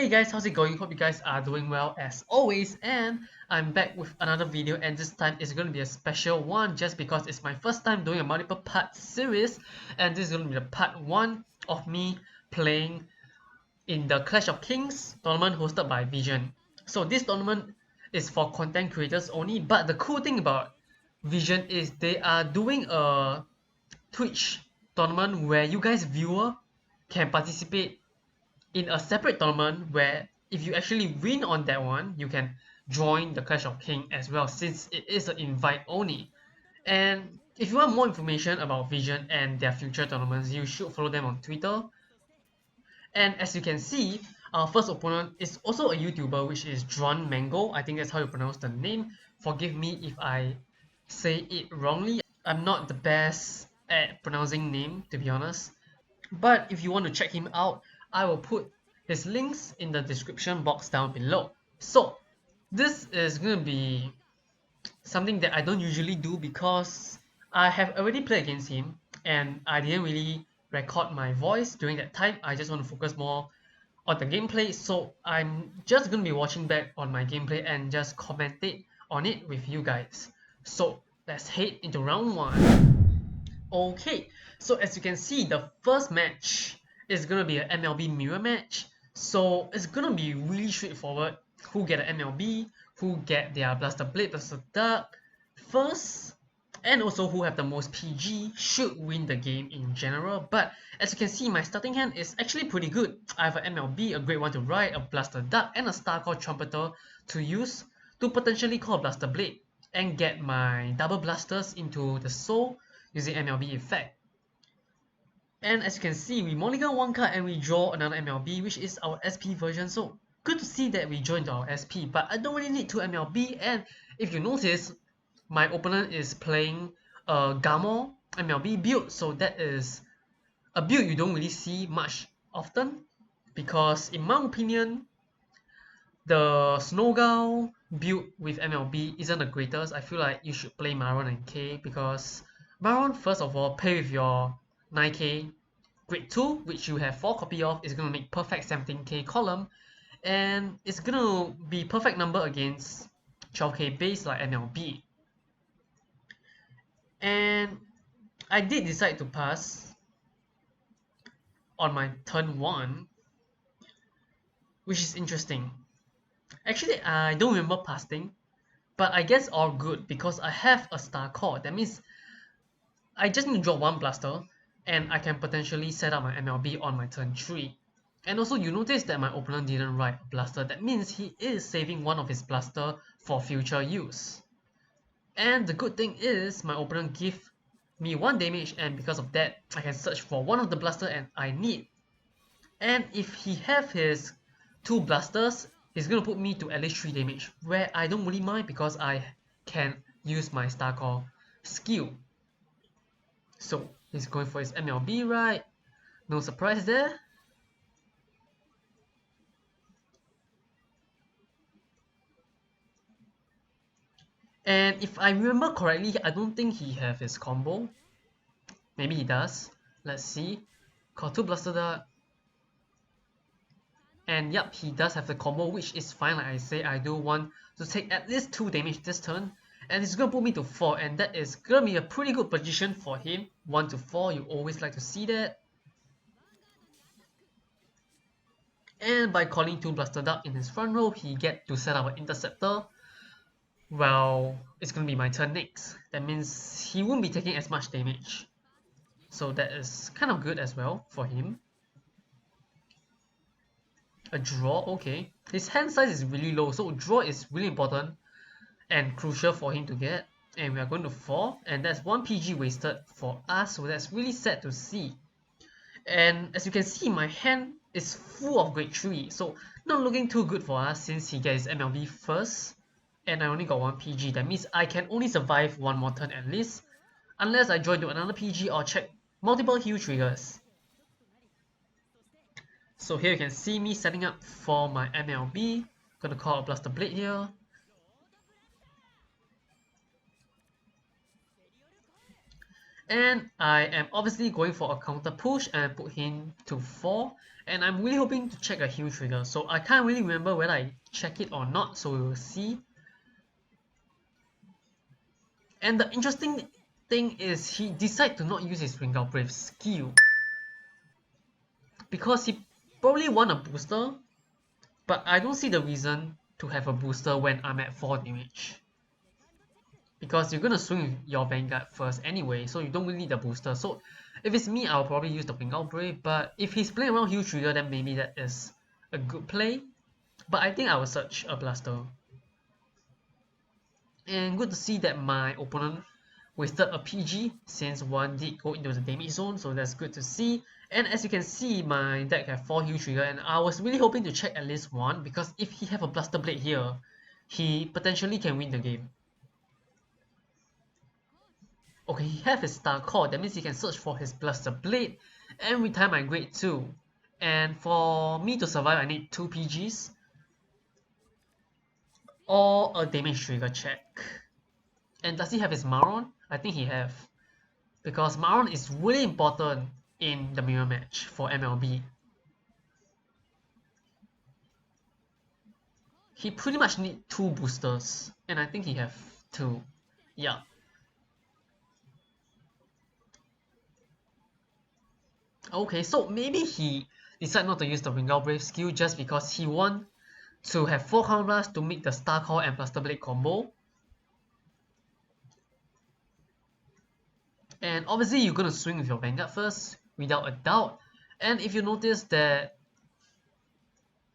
Hey guys, how's it going? Hope you guys are doing well as always, and I'm back with another video, and this time it's going to be a special one just because it's my first time doing a multiple part series, and this is going to be the part 1 of me playing in the Clash of Kings tournament hosted by Vision. So this tournament is for content creators only, but the cool thing about Vision is they are doing a Twitch tournament where you guys viewer can participate in a separate tournament where if you actually win on that one, you can join the Clash of Kings as well, since it is an invite only. And if you want more information about Vision and their future tournaments, you should follow them on Twitter. And as you can see, our first opponent is also a YouTuber, which is Drawn Mango. I think that's how you pronounce the name. Forgive me if I say it wrongly. I'm not the best at pronouncing name, to be honest. But if you want to check him out, I will put his links in the description box down below. So this is going to be something that I don't usually do because I have already played against him and I didn't really record my voice during that time. I just want to focus more on the gameplay, so I'm just going to be watching back on my gameplay and just commentate on it with you guys. So let's head into round 1. Okay, so as you can see, the first match is gonna be an MLB mirror match. So it's gonna be really straightforward. Who get an MLB, who get their Blaster Blade, Blaster Duck first, and also who have the most PG should win the game in general. But as you can see, my starting hand is actually pretty good. I have an MLB, a Great One to ride, a Blaster Duck, and a Star Call Trumpeter to use to potentially call Blaster Blade and get my double blasters into the soul using MLB effect. And as you can see, we mulligan one card and we draw another MLB, which is our SP version. So good to see that we joined our SP, but I don't really need 2 MLB. And if you notice, my opponent is playing a Gamo MLB build, so that is a build you don't really see much often, because in my opinion, the Snowgal build with MLB isn't the greatest. I feel like you should play Maron and K, because Maron, first of all, play with your 9k grade 2, which you have 4 copy of, is going to make perfect 17k column, and it's going to be perfect number against 12k base like MLB. And I did decide to pass on my turn 1, which is interesting. Actually, I don't remember passing, but I guess all good because I have a star core. That means I just need to draw 1 blaster and I can potentially set up my MLB on my turn 3. And also you notice that my opponent didn't write a blaster. That means he is saving one of his blaster for future use. And the good thing is my opponent gives me 1 damage, and because of that I can search for one of the blaster and I need. And if he have his 2 blasters, he's gonna put me to at least 3 damage, where I don't really mind because I can use my Star Call skill. So he's going for his MLB, right? No surprise there. And if I remember correctly, I don't think he have his combo. Maybe he does. Let's see. Call 2 Blaster Dart. And yep, he does have the combo, which is fine. Like I say, I do want to take at least 2 damage this turn. And it's gonna put me to 4, and that is gonna be a pretty good position for him. 1 to 4, you always like to see that. And by calling 2 Blaster Dart in his front row, he get to set up an interceptor. Well, it's gonna be my turn next. That means he won't be taking as much damage. So that is kind of good as well for him. A draw, okay. His hand size is really low, so draw is really important and crucial for him to get. And we are going to 4, and that's 1 PG wasted for us, so that's really sad to see. And as you can see, my hand is full of grade 3, so not looking too good for us since he gets MLB first. And I only got 1 PG, that means I can only survive 1 more turn at least, unless I join to another PG or check multiple heal triggers. So here you can see me setting up for my MLB. Gonna call a Blaster Blade here. And I am obviously going for a counter push and put him to 4. And I'm really hoping to check a heal trigger, so I can't really remember whether I check it or not, so we will see. And the interesting thing is he decided to not use his Vanguard Brave skill because he probably want a booster, but I don't see the reason to have a booster when I'm at 4 damage. Because you're gonna swing your Vanguard first anyway, so you don't really need a booster. So if it's me, I'll probably use the Vanguard Brave, but if he's playing around heal trigger, then maybe that is a good play. But I think I will search a blaster. And good to see that my opponent wasted a PG since one did go into the damage zone, so that's good to see. And as you can see, my deck have 4 heal trigger, and I was really hoping to check at least one, because if he have a Blaster Blade here, he potentially can win the game. Okay, he have his Star Core, that means he can search for his Blaster Blade and retire my grade 2. And for me to survive, I need 2 PGs or a damage trigger check. And does he have his Maron? I think he have. Because Maron is really important in the mirror match for MLB. He pretty much need 2 boosters. And I think he have 2. Yeah. Okay, so maybe he decided not to use the Vanguard Brave skill just because he want to have 4 counters to make the Star Core and Blaster Blade combo. And obviously you're gonna swing with your Vanguard first, without a doubt. And if you notice that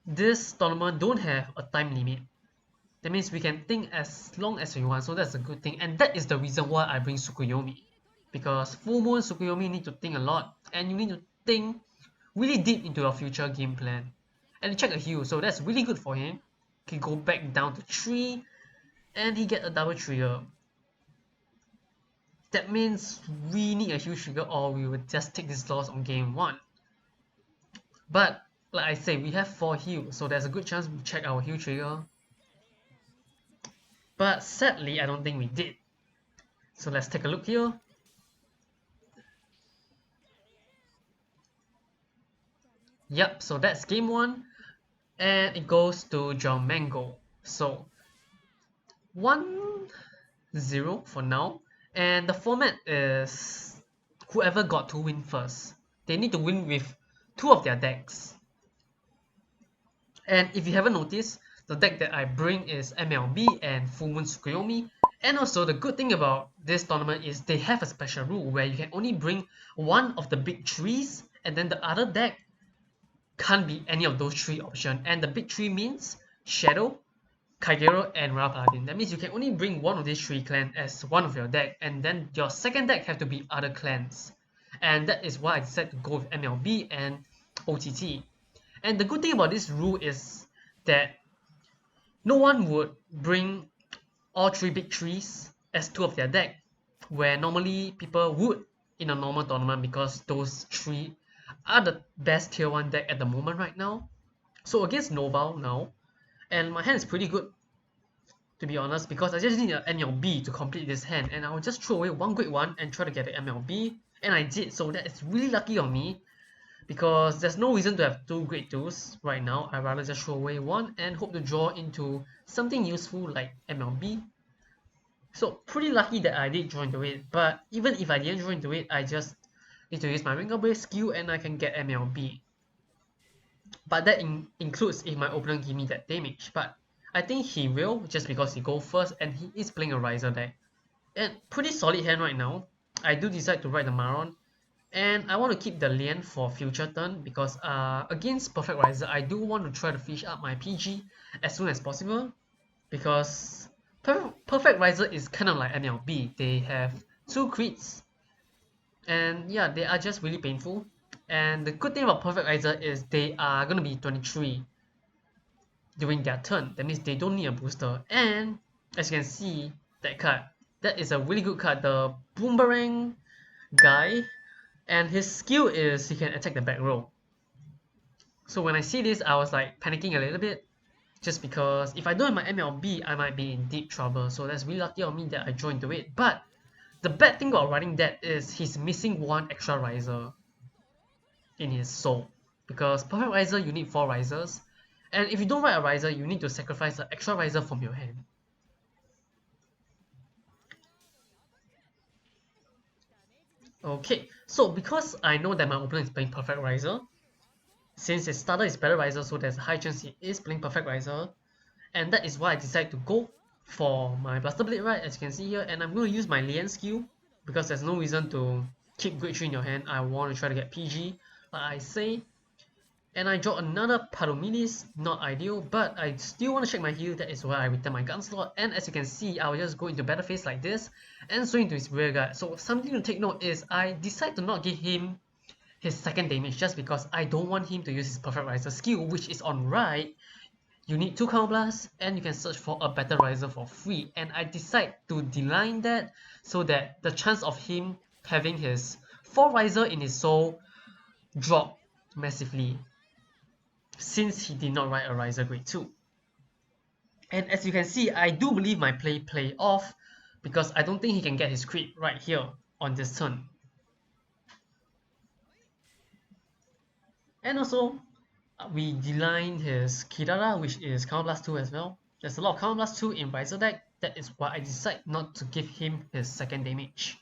this tournament don't have a time limit, that means we can think as long as we want, so that's a good thing. And that is the reason why I bring Tsukuyomi. Because Full Moon Tsukuyomi need to think a lot, and you need to think really deep into your future game plan. And check a heal, so that's really good for him. He go back down to 3, and he get a double trigger. That means we need a huge trigger, or we will just take this loss on game 1. But like I say, we have 4 heal, so there's a good chance we check our heal trigger. But sadly, I don't think we did. So let's take a look here. Yep, so that's game 1, and it goes to John Mango. So 1-0 for now. And the format is whoever got to win first. They need to win with 2 of their decks. And if you haven't noticed, the deck that I bring is MLB and Full Moon Tsukuyomi. And also the good thing about this tournament is they have a special rule where you can only bring one of the big 3s, and then the other deck can't be any of those 3 options. And the big 3 means Shadow, Kaigero, and Ra Paladin. That means you can only bring one of these 3 clans as one of your deck, and then your second deck have to be other clans. And that is why I decided to go with MLB and OTT. And the good thing about this rule is that no one would bring all 3 big 3s as 2 of their deck, where normally people would in a normal tournament, because those 3 are the best tier 1 deck at the moment right now. So against Noval now, and my hand is pretty good, to be honest, because I just need an MLB to complete this hand, and I'll just throw away one grade 1 and try to get an MLB, and I did, so that is really lucky on me, because there's no reason to have 2 grade 2s right now. I'd rather just throw away 1 and hope to draw into something useful like MLB. So pretty lucky that I did draw into it, but even if I didn't draw into it, I just need to use my Vanguard Blade skill and I can get MLB. But that includes if my opponent give me that damage, but I think he will, just because he go first and he is playing a Riser deck. And pretty solid hand right now. I do decide to ride the Maron, and I want to keep the Lian for future turn, because against Perfect Riser, I do want to try to finish up my PG as soon as possible, because Perfect Riser is kind of like MLB. They have 2 crits, and yeah, they are just really painful. And the good thing about Perfect Riser is they are going to be 23 during their turn. That means they don't need a booster. And as you can see, that card, that is a really good card, the Boomerang guy. And his skill is he can attack the back row. So when I see this, I was like panicking a little bit, just because if I don't have my MLB, I might be in deep trouble. So that's really lucky on me that I joined into it. But the bad thing about riding that is he's missing 1 extra Riser in his soul. because perfect riser you need 4 risers, and if you don't write a riser you need to sacrifice an extra riser from your hand. Okay, so because I know that my opponent is playing perfect riser, since his starter is better riser, so there's a high chance he is playing perfect riser, and that is why I decided to go for my Blaster Blade, right, as you can see here, and I'm going to use my Lian skill because there's no reason to keep Grade 3 in your hand. I want to try to get PG, like I say, and I draw another Parominis, not ideal, but I still want to check my heal. That is why I return my gun slot, and as you can see, I'll just go into battle phase like this and swing into his rear guard. So something to take note is I decide to not give him his second damage just because I don't want him to use his Perfect Riser skill, which is on right. You need 2 Counter Blasts and you can search for a better riser for free, and I decide to deline that so that the chance of him having his 4 riser in his soul drop massively, since he did not write a riser grade 2. And as you can see, I do believe my play off because I don't think he can get his crit right here on this turn. And also, we deline his Kirara, which is Counter Blast 2 as well. There's a lot of Counter Blast 2 in Riser deck, that is why I decide not to give him his second damage.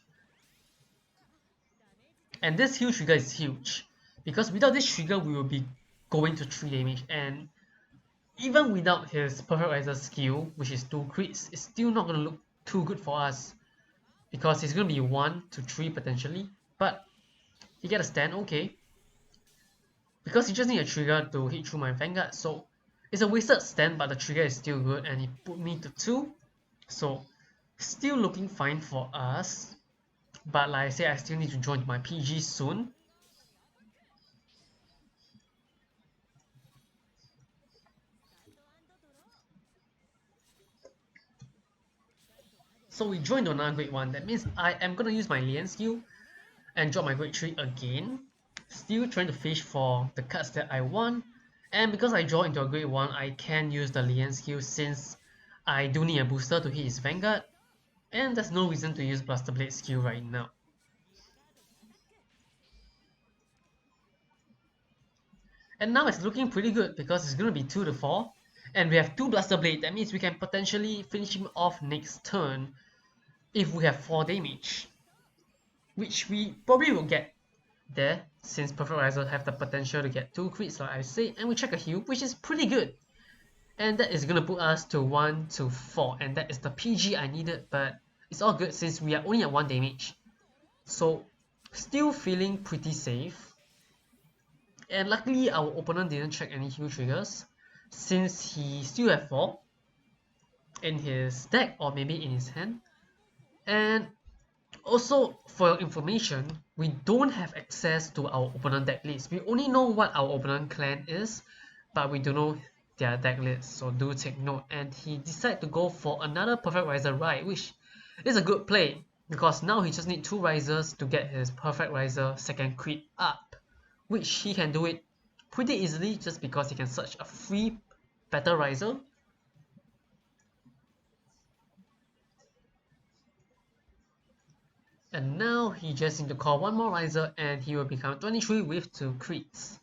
And this heal trigger is huge, because without this trigger we will be going to 3 damage, and even without his Perfect Riser skill, which is 2 crits, it's still not going to look too good for us, because he's going to be 1 to 3 potentially, but he get a stand, okay. Because he just need a trigger to hit through my Vanguard, so it's a wasted stand, but the trigger is still good and he put me to 2. So still looking fine for us. But like I said, I still need to join my PG soon. So we joined on another grade 1. That means I am gonna use my Lian skill and drop my grade 3 again. Still trying to fish for the cards that I want. And because I draw into a grade 1, I can use the Lian skill since I do need a booster to hit his Vanguard. And there's no reason to use Blaster Blade skill right now. And now it's looking pretty good because it's going to be 2 to 4. And we have 2 Blaster Blade, that means we can potentially finish him off next turn if we have 4 damage. Which we probably will get there, since Perfect Riser have the potential to get 2 crits like I said, and we check a heal, which is pretty good. And that is going to put us to 1 to 4, and that is the PG I needed, but it's all good since we are only at 1 damage. So still feeling pretty safe. And luckily our opponent didn't check any heal triggers, since he still have 4 in his deck or maybe in his hand. And also, for your information, we don't have access to our opponent deck list. We only know what our opponent clan is, but we don't know their deck list, so do take note. And he decided to go for another Perfect Riser Ride, which is a good play, because now he just needs 2 risers to get his Perfect Riser second crit up, which he can do it pretty easily just because he can search a free better riser. And now he just needs to call 1 more riser and he will become 23 with 2 crits.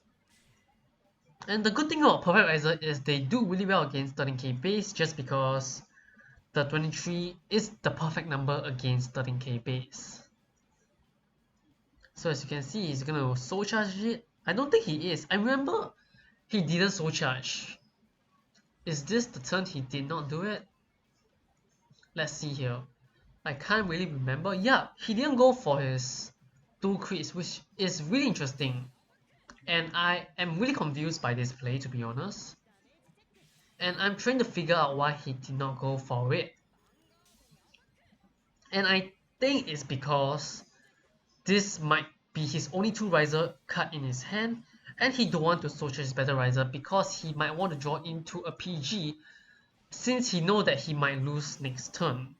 And the good thing about Perfect Riser is they do really well against 13k base, just because the 23 is the perfect number against 13k base. So as you can see, he's gonna soul charge it. I don't think he is. I remember he didn't soul charge. Is this the turn he did not do it? Let's see here. I can't really remember. Yeah, he didn't go for his 2 crits, which is really interesting. And I am really confused by this play, to be honest. And I'm trying to figure out why he did not go for it. And I think it's because this might be his only 2 riser card in his hand, and he don't want to soul charge his better riser because he might want to draw into a PG, since he know that he might lose next turn.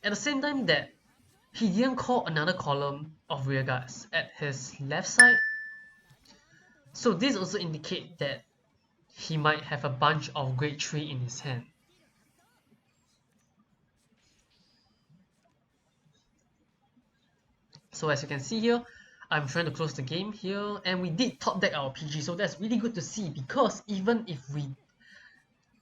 At the same time that he didn't call another column of rear guards at his left side, so this also indicates that he might have a bunch of grade 3 in his hand. So as you can see here, I'm trying to close the game here, and we did top deck our PG, so that's really good to see, because even if we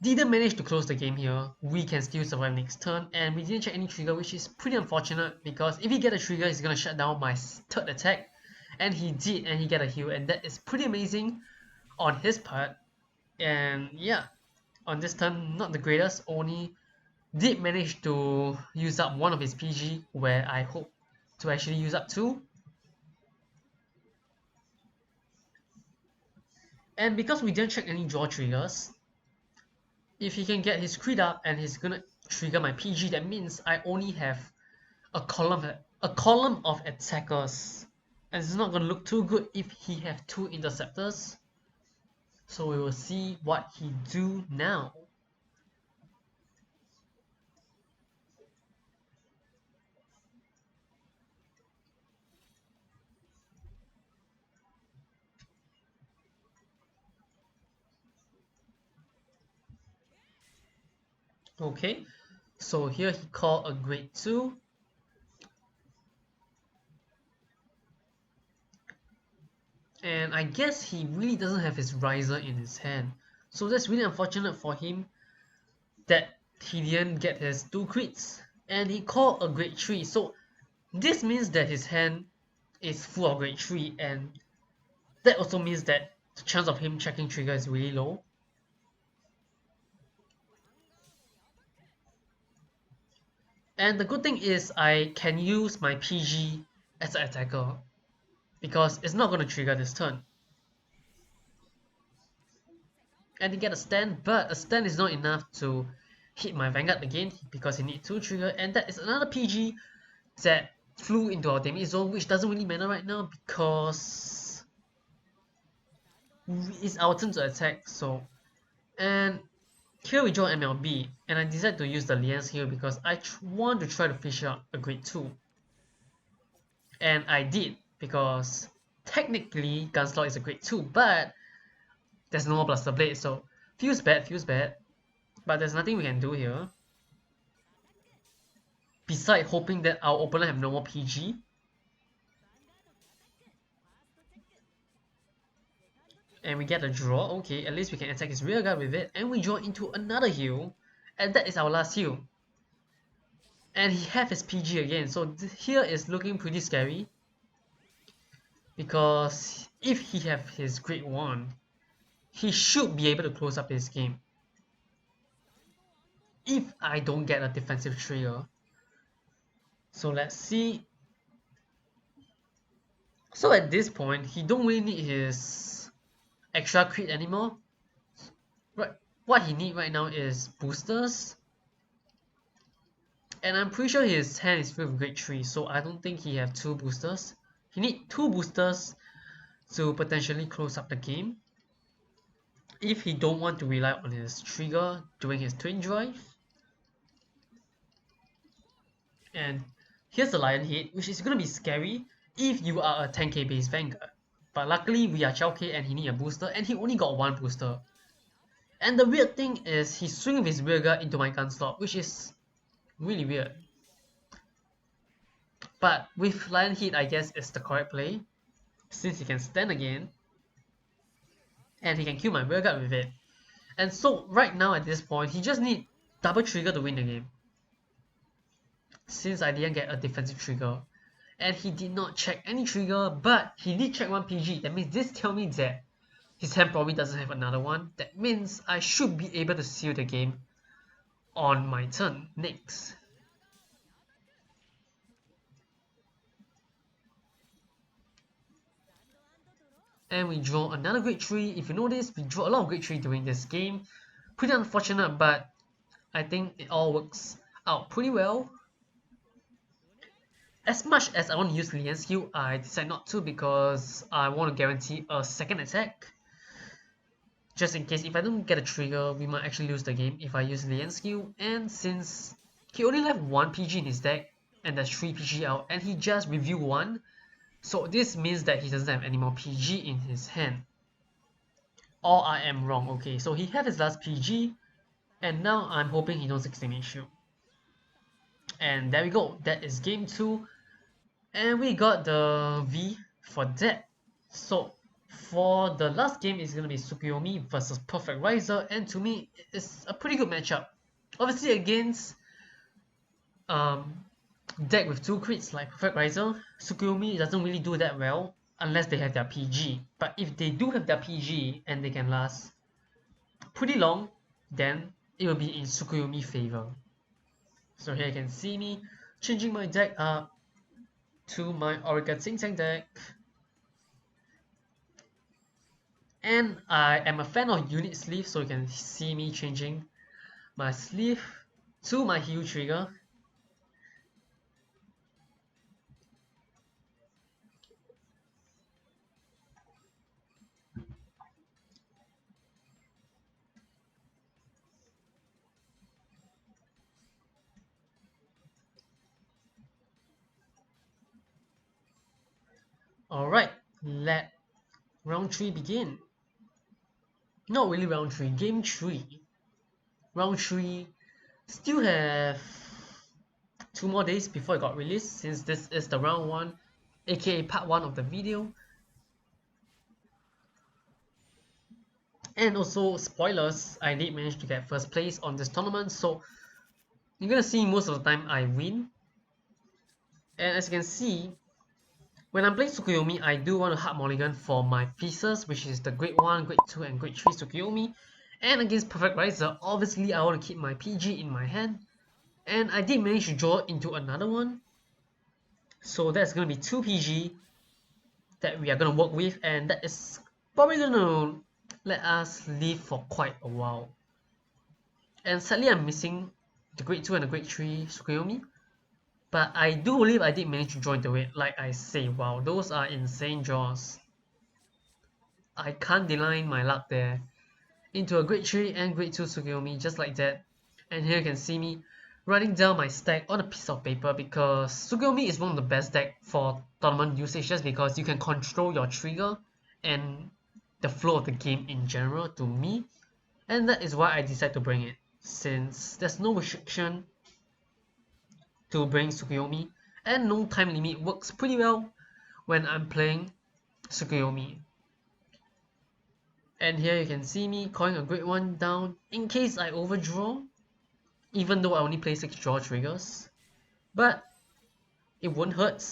didn't manage to close the game here, we can still survive next turn, and we didn't check any trigger, which is pretty unfortunate, because if he get a trigger, he's gonna shut down my third attack, and he did, and he get a heal, and that is pretty amazing on his part. And yeah, on this turn, not the greatest, only did manage to use up one of his PG, where I hope to actually use up two. And because we didn't check any draw triggers, if he can get his crit up and he's gonna trigger my PG, that means I only have a column of attackers, and it's not gonna look too good if he have two interceptors. So we will see what he do now. Okay, so here he called a grade 2. And I guess he really doesn't have his riser in his hand. So that's really unfortunate for him that he didn't get his 2 crits. And he called a grade 3. So this means that his hand is full of grade 3, and that also means that the chance of him checking trigger is really low. And the good thing is I can use my PG as an attacker, because it's not going to trigger this turn. And he get a stand, but a stand is not enough to hit my Vanguard again, because he needs 2 trigger, and that is another PG that flew into our damage zone, which doesn't really matter right now because it's our turn to attack. So, and here we draw MLB, and I decided to use the Lians here because I want to try to fish out a grade 2. And I did, because technically Gunslaught is a grade 2, but there's no more Blaster Blade, so feels bad, but there's nothing we can do here. Besides hoping that our opponent have no more PG. And we get a draw. Okay, at least we can attack his rear guard with it, and we draw into another heal, and that is our last heal. And he have his PG again, so here is looking pretty scary, because if he have his grade 1, he should be able to close up this game if I don't get a defensive trigger. So let's see. So at this point, he don't really need his extra crit anymore. Right, what he need right now is boosters, and I'm pretty sure his hand is filled with grade 3, so I don't think he have 2 boosters. He need 2 boosters to potentially close up the game, if he don't want to rely on his trigger during his twin drive. And here's the Lion Head, which is gonna be scary if you are a 10k base Vanguard. But luckily we are 12k and he need a booster, and he only got 1 booster. And the weird thing is he swing with his rear guard into my gun slot, which is really weird. But with Lion Heat, I guess it's the correct play, since he can stand again, and he can kill my rear guard with it. And so right now at this point, he just need double trigger to win the game, since I didn't get a defensive trigger. And he did not check any trigger, but he did check 1 PG. That means this tells me that his hand probably doesn't have another one. That means I should be able to seal the game on my turn next. And we draw another grade 3. If you notice, we draw a lot of grade 3 during this game. Pretty unfortunate, but I think it all works out pretty well. As much as I want to use Lian's heal, I decide not to, because I want to guarantee a second attack. Just in case if I don't get a trigger, we might actually lose the game if I use Lian's heal. And since he only left 1 PG in his deck, and there's 3 PG out, and he just revealed 1, so this means that he doesn't have any more PG in his hand. Or I am wrong. Okay, so he had his last PG, and now I'm hoping he knows 16 issue. And there we go, that is game 2. And we got the V for that. So for the last game is gonna be Tsukuyomi versus Perfect Riser, and to me it's a pretty good matchup. Obviously against um deck with two crits like Perfect Riser, Tsukuyomi doesn't really do that well unless they have their PG. But if they do have their PG and they can last pretty long, then it will be in Tsukuyomi favor. So here you can see me changing my deck up to my Orica Tsing Tsang deck. And I am a fan of unit sleeve, so you can see me changing my sleeve to my heal trigger. Alright, let round 3 begin. Not really round 3, game 3. Round 3 still have 2 more days before it got released, since this is the round 1, aka part 1 of the video. And also, spoilers, I did manage to get first place on this tournament, so you're gonna see most of the time I win. And as you can see, when I'm playing Tsukuyomi, I do want to hard mulligan for my pieces, which is the grade 1, grade 2 and grade 3 Tsukuyomi. And against Perfect Riser, obviously I want to keep my PG in my hand. And I did manage to draw into another one. So that's going to be 2 PG that we are going to work with, and that is probably going to let us live for quite a while. And sadly I'm missing the grade 2 and the grade 3 Tsukuyomi. But I do believe I did manage to draw into it. Like I say, wow, those are insane draws. I can't deny my luck there. Into a grade 3 and grade 2 Tsukuyomi, just like that. And here you can see me writing down my stack on a piece of paper, because Tsukuyomi is one of the best deck for tournament usage, just because you can control your trigger and the flow of the game in general to me. And that is why I decided to bring it, since there's no restriction to bring Tsukuyomi, and no time limit works pretty well when I'm playing Tsukuyomi. And here you can see me calling a grade 1 down in case I overdraw, even though I only play 6 draw triggers. But it won't hurt.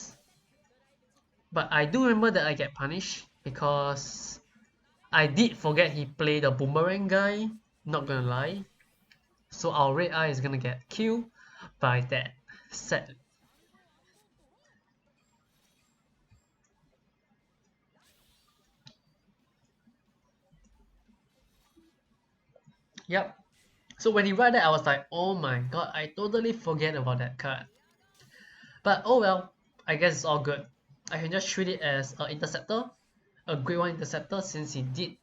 But I do remember that I get punished because I did forget he played the boomerang guy, not gonna lie. So our red eye is gonna get killed by that set. Yep. So when he read that, I was like, oh my god, I totally forget about that card. But oh well, I guess it's all good. I can just treat it as an interceptor, a grade 1 interceptor, since he did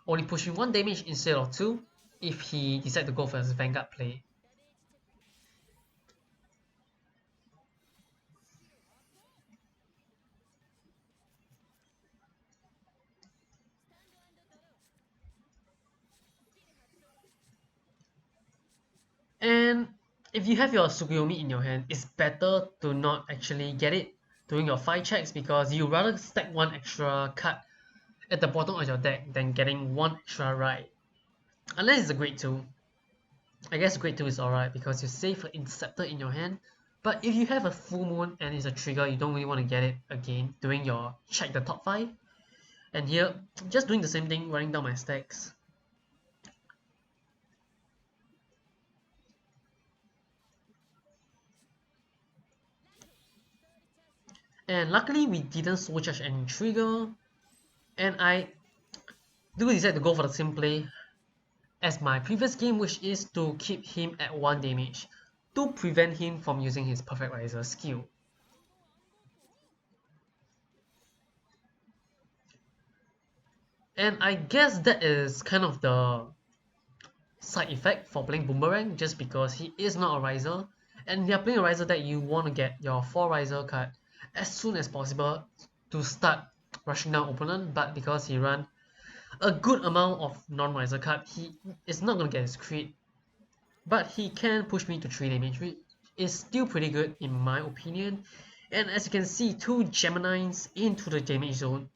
only push me 1 damage instead of 2 if he decided to go for his Vanguard play. And if you have your Tsukuyomi in your hand, it's better to not actually get it during your 5 checks, because you rather stack 1 extra card at the bottom of your deck than getting 1 extra right. Unless it's a grade 2. I guess grade 2 is alright because you save an interceptor in your hand. But if you have a full moon and it's a trigger, you don't really want to get it again during your check the top 5. And here, just doing the same thing, writing down my stacks. And luckily we didn't soul charge any trigger, and I do decide to go for the same play as my previous game, which is to keep him at 1 damage to prevent him from using his Perfect Riser skill. And I guess that is kind of the side effect for playing Boomerang, just because he is not a Riser, and if you're playing a Riser deck, you want to get your 4 Riser card as soon as possible to start rushing down opponent. But because he ran a good amount of non-Riser card, he is not going to get his crit, but he can push me to 3 damage, which is still pretty good in my opinion. And as you can see, 2 Geminis into the damage zone,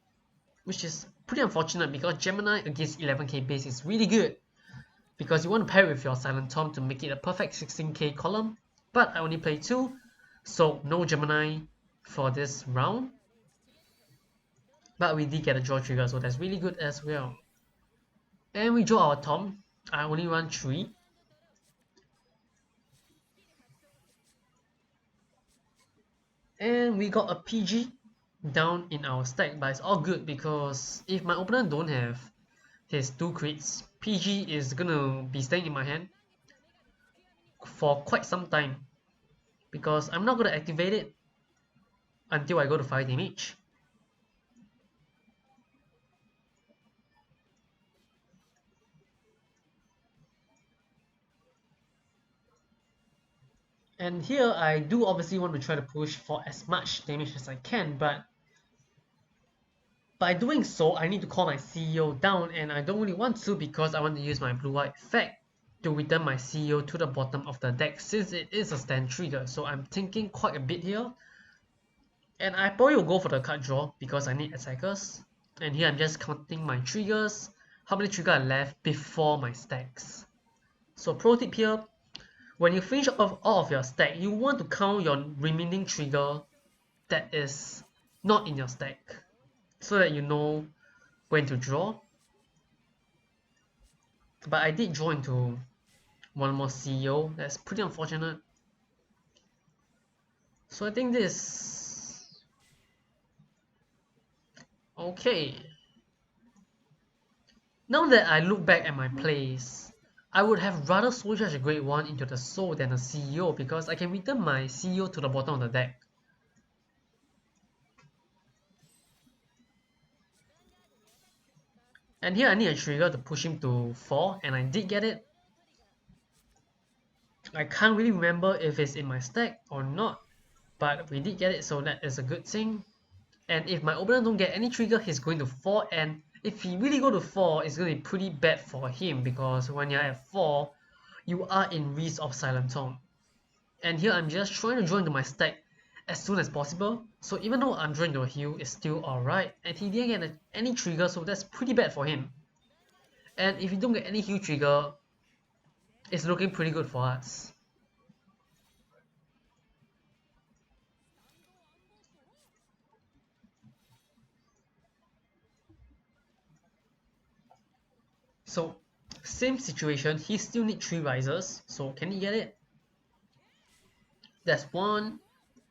which is pretty unfortunate because Gemini against 11k base is really good, because you want to pair with your Silent Tom to make it a perfect 16k column, but I only play 2, so no Gemini for this round. But we did get a draw trigger, so that's really good as well. And we draw our Tom. I only run 3. And we got a PG down in our stack, but it's all good because if my opponent don't have his 2 crits, PG is gonna be staying in my hand for quite some time, because I'm not gonna activate it until I go to 5 damage. And here I do obviously want to try to push for as much damage as I can, but by doing so I need to call my CEO down, and I don't really want to because I want to use my blue-white effect to return my CEO to the bottom of the deck since it is a stand trigger. So I'm thinking quite a bit here, and I probably will go for the card draw because I need attackers. And here I'm just counting my triggers, how many triggers are left before my stacks. So pro tip here, when you finish off all of your stack, you want to count your remaining trigger that is not in your stack, so that you know when to draw. But I did draw into one more CEO, that's pretty unfortunate. So I think this... Okay. Now that I look back at my plays, I would have rather Soul Charge a Great One into the Soul than a CEO because I can return my CEO to the bottom of the deck. And here I need a trigger to push him to 4, and I did get it. I can't really remember if it's in my stack or not, but we did get it, so that is a good thing. And if my opponent don't get any trigger, he's going to 4, and if he really go to 4, it's going to be pretty bad for him because when you're at 4, you are in risk of Silent Tom. And here I'm just trying to draw into my stack as soon as possible, so even though I'm drawing to a heal, it's still alright. And he didn't get any trigger, so that's pretty bad for him. And if you don't get any heal trigger, it's looking pretty good for us. So same situation, he still needs 3 risers, so can he get it? That's 1,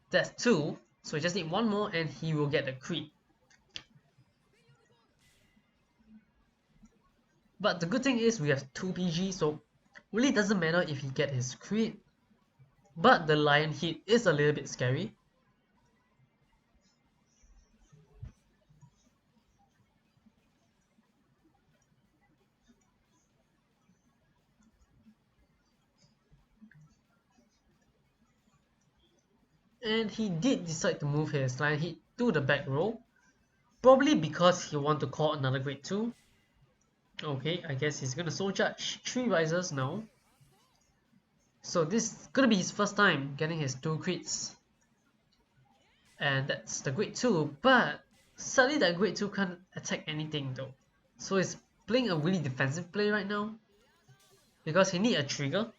that's 2, so he just need 1 more and he will get the crit. But the good thing is we have 2 PG, so really doesn't matter if he get his crit. But the lion hit is a little bit scary. And he did decide to move his lion hit to the back row, probably because he want to call another grade 2. Okay, I guess he's gonna soul charge 3 risers now. So this is gonna be his first time getting his 2 crits. And that's the grade 2, but sadly that grade 2 can't attack anything though. So he's playing a really defensive play right now, because he need a trigger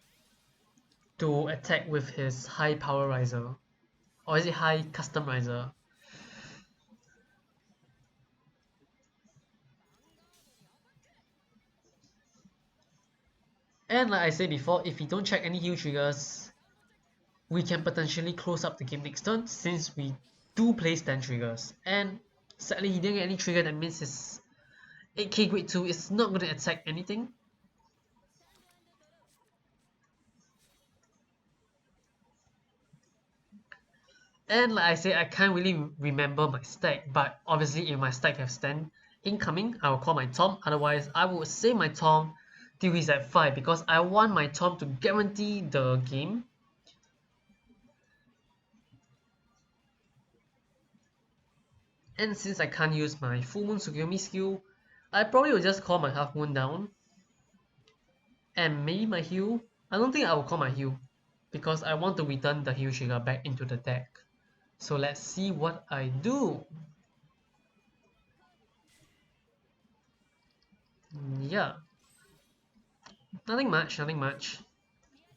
to attack with his high power riser. Or is it high custom riser? And like I said before, if we don't check any heal triggers, we can potentially close up the game next turn since we do play stand triggers. And sadly he didn't get any trigger, that means his 8k grade 2 is not going to attack anything. And like I said, I can't really remember my stack, but obviously if my stack have stand incoming, I will call my Tom, otherwise I will save my Tom till he's at 5 because I want my Tom to guarantee the game. And since I can't use my Full Moon Tsukuyomi skill, I probably will just call my Half Moon down. And maybe my heal. I don't think I will call my heal, because I want to return the heal trigger back into the deck. So let's see what I do. Yeah, nothing much, nothing much.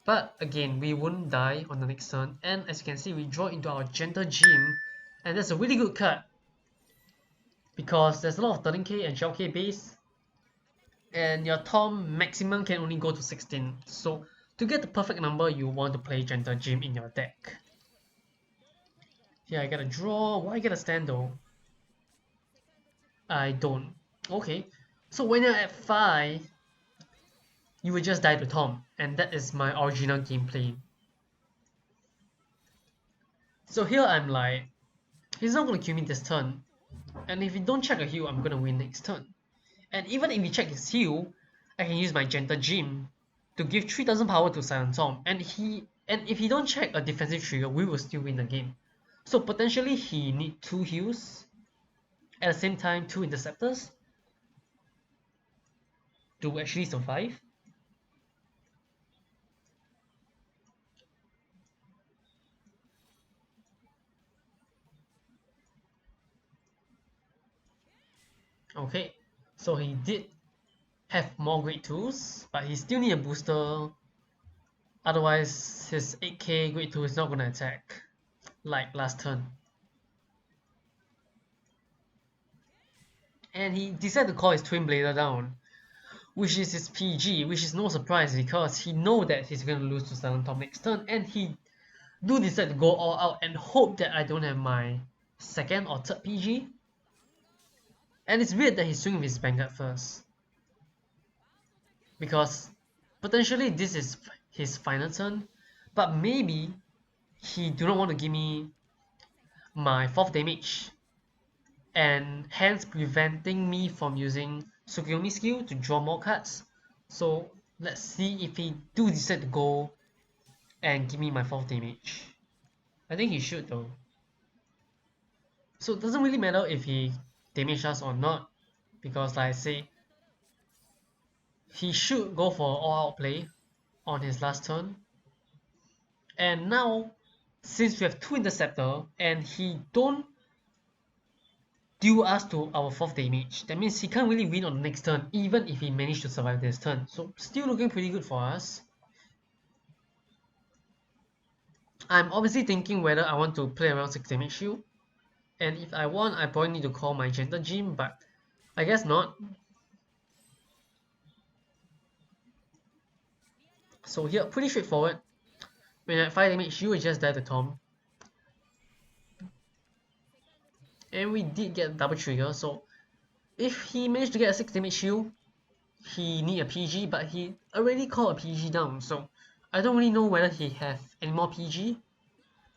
But again, we won't die on the next turn, and as you can see, we draw into our Gentle Gym, and that's a really good card because there's a lot of 13k and 12k base, and your Tom maximum can only go to 16. So to get the perfect number, you want to play Gentle Gym in your deck. Here I gotta draw. Why I get a stand though? I don't. Okay. So when you're at 5, you will just die to Tom, and that is my original gameplay. So here I'm like, he's not gonna kill me this turn, and if he don't check a heal, I'm gonna win next turn. And even if he check his heal, I can use my Gentle Gym to give 3000 power to Silent Tom, and if he don't check a defensive trigger, we will still win the game. So potentially he need 2 heals, at the same time 2 interceptors to actually survive. Okay, so he did have more great tools, but he still need a booster. Otherwise, his 8k great tool is not gonna attack like last turn. And he decided to call his Twin Blader down, which is his PG, which is no surprise because he know that he's gonna lose to Silent Tom next turn, and he do decide to go all out and hope that I don't have my second or third PG. And it's weird that he's swinging with his Vanguard first, because potentially this is his final turn, but maybe he do not want to give me my 4th damage, and hence preventing me from using Tsukuyomi skill to draw more cards. So let's see if he do decide to go and give me my 4th damage. I think he should though. So it doesn't really matter if he damage us or not, because like I say, he should go for all out play on his last turn. And now, since we have 2 interceptor and he don't deal us to our 4th damage, that means he can't really win on the next turn even if he managed to survive this turn. So still looking pretty good for us. I'm obviously thinking whether I want to play around 6 damage shield, and if I want, I probably need to call my Gentle Gym, but I guess not. So here, pretty straightforward. When at 5 damage, you will just die to Tom. And we did get double trigger, so if he managed to get a 6 damage shield, he need a PG, but he already called a PG down, so I don't really know whether he have any more PG,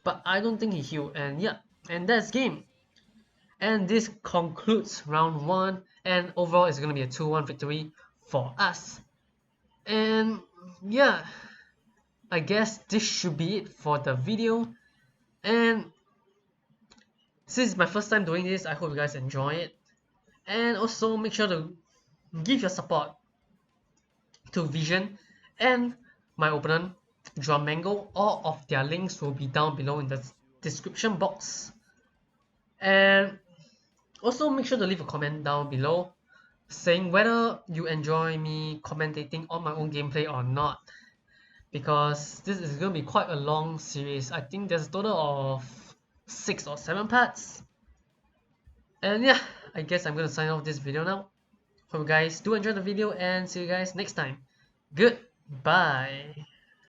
but I don't think he healed, and yeah, and that's game. And this concludes round 1, and overall it's gonna be a 2-1 victory for us. And yeah, I guess this should be it for the video, and since it's my first time doing this, I hope you guys enjoy it, and also make sure to give your support to Vision and my opponent Drum Mango. All of their links will be down below in the description box, and also make sure to leave a comment down below saying whether you enjoy me commentating on my own gameplay or not, because this is going to be quite a long series. I think there's a total of 6 or 7 parts. And yeah, I guess I'm going to sign off this video now. Hope you guys do enjoy the video, and see you guys next time. Goodbye.